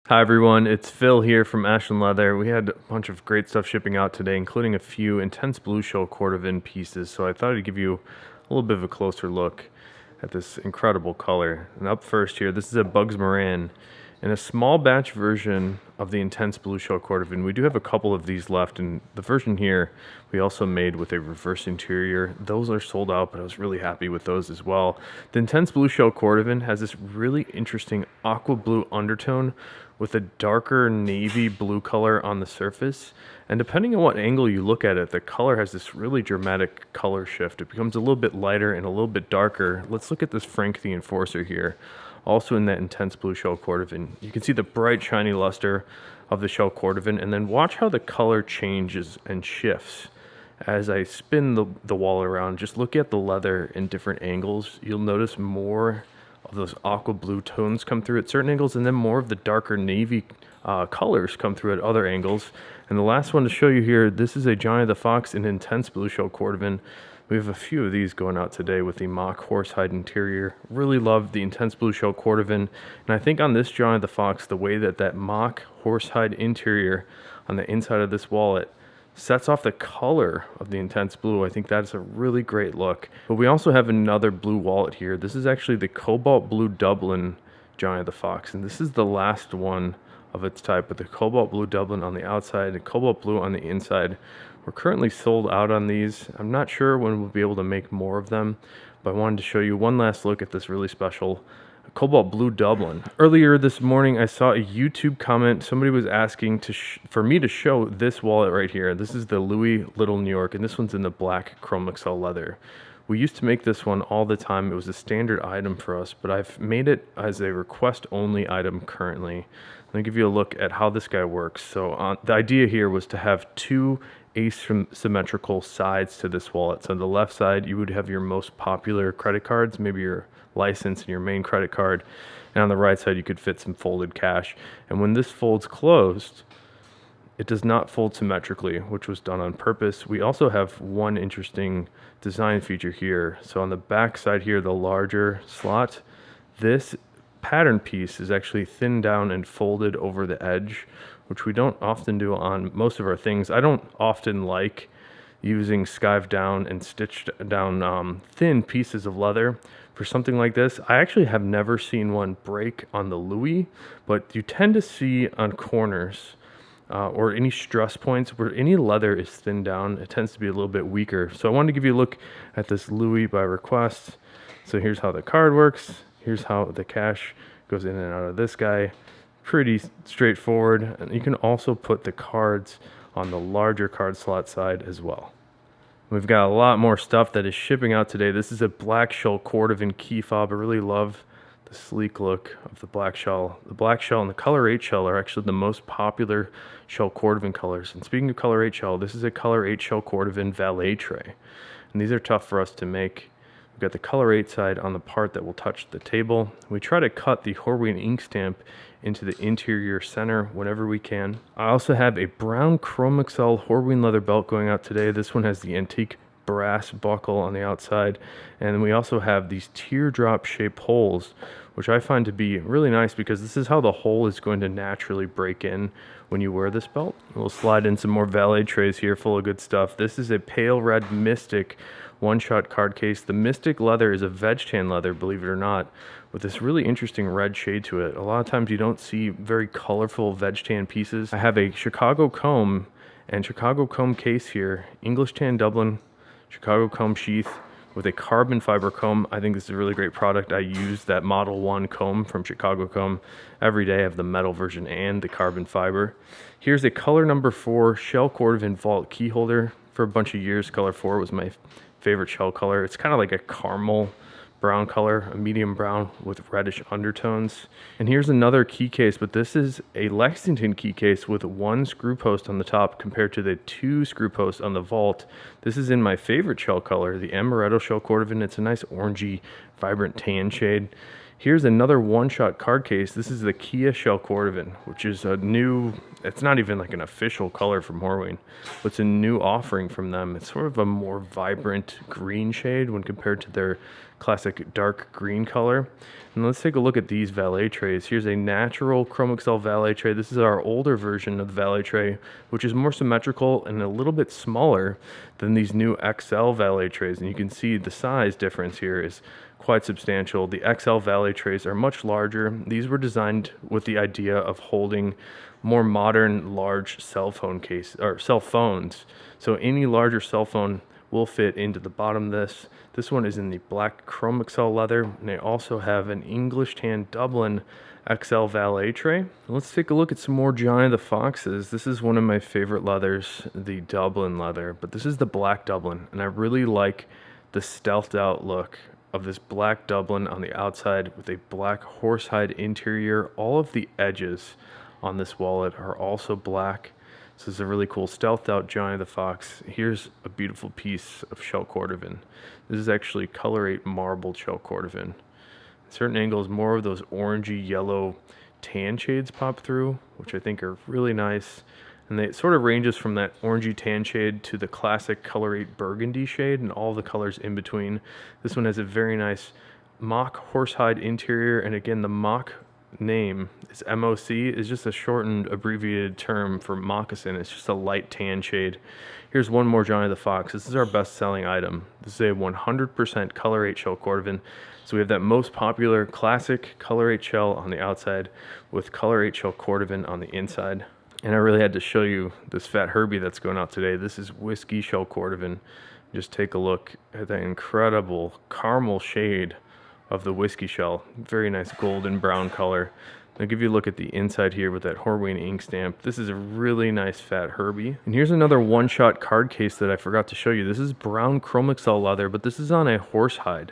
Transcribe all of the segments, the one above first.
Hi everyone, it's Phil here from Ashland Leather. We had a bunch of great stuff shipping out today, including a few intense blue shell Cordovan pieces, so I thought I'd give you a little bit of a closer look at this incredible color. And up first here, this is a Bugs Moran in a small batch version of the intense blue shell Cordovan. We do have a couple of these left, and the version here we also made with a reverse interior. Those are sold out, but I was really happy with those as well. The intense blue shell Cordovan has this really interesting aqua blue undertone with a darker navy blue color on the surface. And depending on what angle you look at it, the color has this really dramatic color shift. It becomes a little bit lighter and a little bit darker. Let's look at this Frank the Enforcer here. Also in that intense blue shell Cordovan. You can see the bright shiny luster of the shell Cordovan, and then watch how the color changes and shifts. As I spin the wall around, just look at the leather in different angles. You'll notice more of those aqua blue tones come through at certain angles, and then more of the darker navy colors come through at other angles. And the last one to show you here, this is a Johnny the Fox in intense blue shell Cordovan. We have a few of these going out today with the mock horsehide interior. Really love the intense blue shell Cordovan. And I think on this Johnny the Fox, the way that mock horsehide interior on the inside of this wallet sets off the color of the intense blue, I think that's a really great look. But we also have another blue wallet here. This is actually the cobalt blue Dublin Johnny the Fox, and this is the last one of its type with the cobalt blue Dublin on the outside and cobalt blue on the inside. We're currently sold out on these. I'm not sure when we'll be able to make more of them, but I wanted to show you one last look at this really special cobalt blue Dublin. Earlier this morning, I saw a YouTube comment. Somebody was asking for me to show this wallet right here. This is the Louis Little New York, and this one's in the black chrome excel leather. We used to make this one all the time. It was a standard item for us, but I've made it as a request only item currently. Let me give you a look at how this guy works. So the idea here was to have two asymmetrical sides to this wallet. So on the left side, you would have your most popular credit cards, maybe your license and your main credit card. And on the right side, you could fit some folded cash. And when this folds closed, it does not fold symmetrically, which was done on purpose. We also have one interesting design feature here. So on the back side here, the larger slot, this pattern piece is actually thinned down and folded over the edge, which we don't often do on most of our things. I don't often like using skived down and stitched down thin pieces of leather for something like this. I actually have never seen one break on the Louis, but you tend to see on corners or any stress points where any leather is thinned down, it tends to be a little bit weaker. So I wanted to give you a look at this Louis by request. So here's how the card works. Here's how the cash goes in and out of this guy. Pretty straightforward. And you can also put the cards on the larger card slot side as well. We've got a lot more stuff that is shipping out today. This is a black shell Cordovan key fob. I really love the sleek look of the black shell. The black shell and the color 8 shell are actually the most popular shell Cordovan colors. And speaking of color 8 shell, this is a color 8 shell Cordovan Valet tray. And these are tough for us to make. We've got the color 8 side on the part that will touch the table. We try to cut the Horween ink stamp into the interior center whenever we can. I also have a brown chrome excel Horween leather belt going out today. This one has the antique brass buckle on the outside, and we also have these teardrop shaped holes, which I find to be really nice because this is how the hole is going to naturally break in when you wear this belt. We'll slide in some more Valet trays here full of good stuff. This is a pale red Mystic one-shot card case. The Mystic leather is a veg tan leather, believe it or not, with this really interesting red shade to it. A lot of times you don't see very colorful veg tan pieces. I have a Chicago comb and Chicago comb case here, English tan Dublin, Chicago comb sheath with a carbon fiber comb. I think this is a really great product. I use that Model 1 comb from Chicago Comb every day. I have the metal version and the carbon fiber. Here's a color number 4 shell Cordovan vault key holder. For a bunch of years, color 4 was my favorite shell color. It's kind of like a caramel brown color, a medium brown with reddish undertones. And here's another key case, but this is a Lexington key case with 1 screw post on the top compared to the 2 screw posts on the vault. This is in my favorite shell color, the Amaretto shell Cordovan. It's a nice orangey, vibrant tan shade. Here's another one-shot card case. This is the Kia Shell Cordovan, which is a new, it's not even like an official color from Horween, but it's a new offering from them. It's sort of a more vibrant green shade when compared to their classic dark green color. And let's take a look at these Valet trays. Here's a natural Chrome Excel Valet tray. This is our older version of the Valet tray, which is more symmetrical and a little bit smaller than these new XL Valet trays. And you can see the size difference here is quite substantial. The XL Valet trays are much larger. These were designed with the idea of holding more modern large cell phone case or cell phones. So any larger cell phone will fit into the bottom of this. This one is in the black Chrome Excel leather, and they also have an English tan Dublin XL Valet tray. Let's take a look at some more Giant of the Foxes. This is one of my favorite leathers, the Dublin leather, but this is the black Dublin, and I really like the stealthed out look of this black Dublin on the outside with a black horsehide interior. All of the edges on this wallet are also black. This is a really cool stealthed out Giant of the Fox. Here's a beautiful piece of shell Cordovan. This is actually color 8 marbled shell Cordovan. At certain angles, more of those orangey yellow tan shades pop through, which I think are really nice. And it sort of ranges from that orangey tan shade to the classic color 8 burgundy shade and all the colors in between. This one has a very nice mock horsehide interior, and again, the mock name is MOC, is just a shortened abbreviated term for moccasin. It's just a light tan shade. Here's one more Giant of the Fox. This is our best selling item. This is a 100% color 8 shell Cordovan. So we have that most popular classic color 8 shell on the outside with color 8 shell Cordovan on the inside. And I really had to show you this Fat Herbie that's going out today. This is Whiskey Shell Cordovan. Just take a look at that incredible caramel shade of the whiskey shell. Very nice golden brown color. I'll give you a look at the inside here with that Horween ink stamp. This is a really nice Fat Herbie. And here's another one-shot card case that I forgot to show you. This is brown Chrome Excel leather, but this is on a horsehide.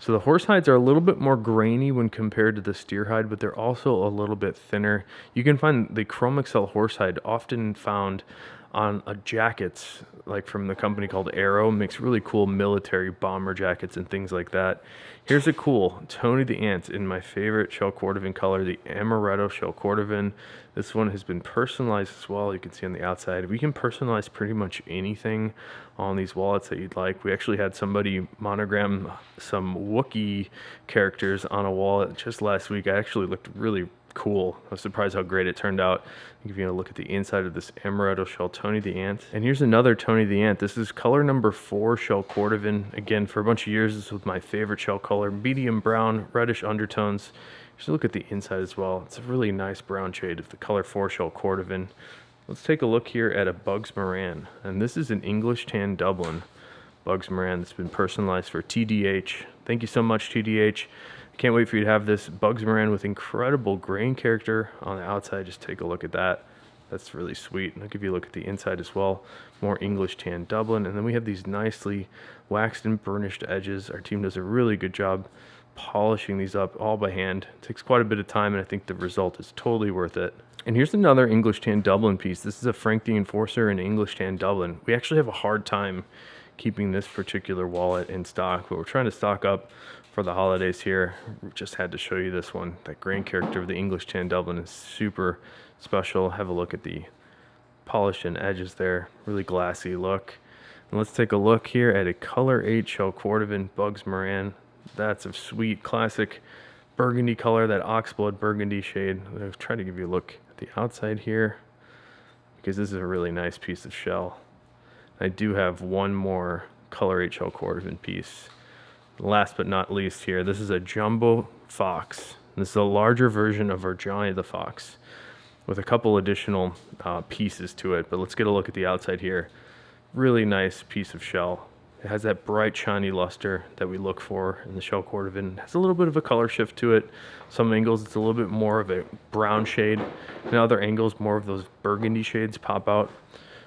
So the horse hides are a little bit more grainy when compared to the steer hide, but they're also a little bit thinner. You can find the Chrome Excel horsehide often found on jackets, like from the company called Arrow. Makes really cool military bomber jackets and things like that. Here's a cool Tony the Ant in my favorite shell Cordovan color, the Amaretto shell Cordovan. This one has been personalized as well. You can see on the outside. We can personalize pretty much anything on these wallets that you'd like. We actually had somebody monogram some Wookiee characters on a wallet just last week. I actually looked really cool. I was surprised how great it turned out. I'll give you a look at the inside of this Amaretto shell Tony the Ant. And here's another Tony the Ant. This is color number 4 shell Cordovan. Again, for a bunch of years, this was my favorite shell color. Medium brown, reddish undertones. Just look at the inside as well. It's a really nice brown shade of the color 4 shell Cordovan. Let's take a look here at a Bugs Moran. And this is an English tan Dublin Bugs Moran that's been personalized for TDH. Thank you so much, TDH. Can't wait for you to have this Bugs Moran with incredible grain character on the outside. Just take a look at that. That's really sweet. And I'll give you a look at the inside as well. More English tan Dublin. And then we have these nicely waxed and burnished edges. Our team does a really good job polishing these up all by hand. It takes quite a bit of time, and I think the result is totally worth it. And here's another English tan Dublin piece. This is a Frank the Enforcer in English tan Dublin. We actually have a hard time keeping this particular wallet in stock, but we're trying to stock up for the holidays here. We just had to show you this one. That grain character of the English tan Dublin is super special. Have a look at the polished and edges there. Really glassy look. And let's take a look here at a color 8 shell Cordovan Bugs Moran. That's a sweet classic burgundy color, that oxblood burgundy shade. I'll try to give you a look at the outside here because this is a really nice piece of shell. I do have one more color 8 shell Cordovan piece. Last but not least here, this is a Jumbo Fox. This is a larger version of our Giant of the Fox with a couple additional pieces to it. But let's get a look at the outside here. Really nice piece of shell. It has that bright, shiny luster that we look for in the shell Cordovan. It has a little bit of a color shift to it. Some angles, it's a little bit more of a brown shade. In other angles, more of those burgundy shades pop out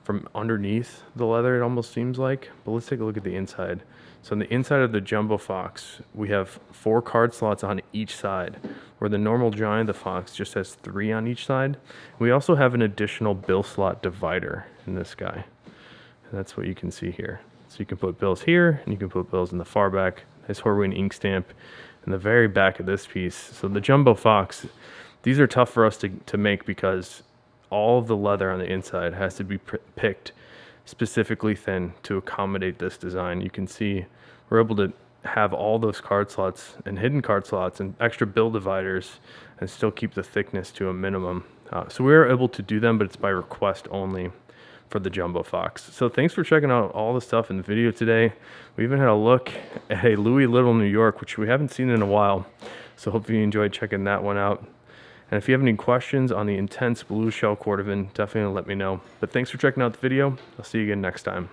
from underneath the leather, it almost seems like. But let's take a look at the inside. So on the inside of the Jumbo Fox, we have 4 card slots on each side, where the normal Giant of the Fox just has 3 on each side. We also have an additional bill slot divider in this guy. And that's what you can see here. So you can put bills here, and you can put bills in the far back. Nice Horween ink stamp. in the very back of this piece. So the Jumbo Fox, these are tough for us to make because all of the leather on the inside has to be picked specifically thin to accommodate this design. You can see we're able to have all those card slots and hidden card slots and extra bill dividers and still keep the thickness to a minimum. So we're able to do them, but it's by request only for the Jumbo Fox. So thanks for checking out all the stuff in the video today. We even had a look at a Louis Little New York, which we haven't seen in a while. So hopefully you enjoyed checking that one out. And if you have any questions on the intense blue shell Cordovan, definitely let me know. But thanks for checking out the video. I'll see you again next time.